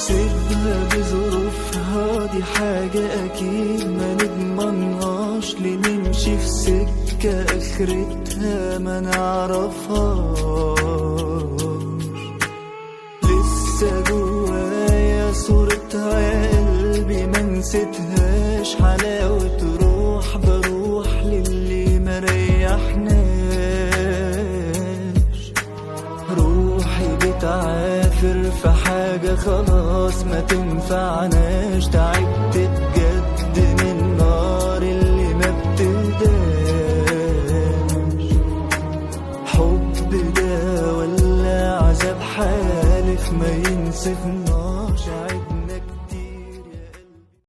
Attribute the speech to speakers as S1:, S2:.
S1: نسيبها بظروفها، دي حاجة أكيد ما نضمنهاش، لنمشي في سكة آخرتها ما نعرفهاش. لسه جوايا صورتها يا قلبي ما نسيتهاش، حلاوة روح بروح للي مريحناش. روحي بتعافر في حاجة خلاص ما تنفعناش، تعبت بجد من النار اللي ما بتهداش. حب ده ولا عذاب حالف ما ينسفناش.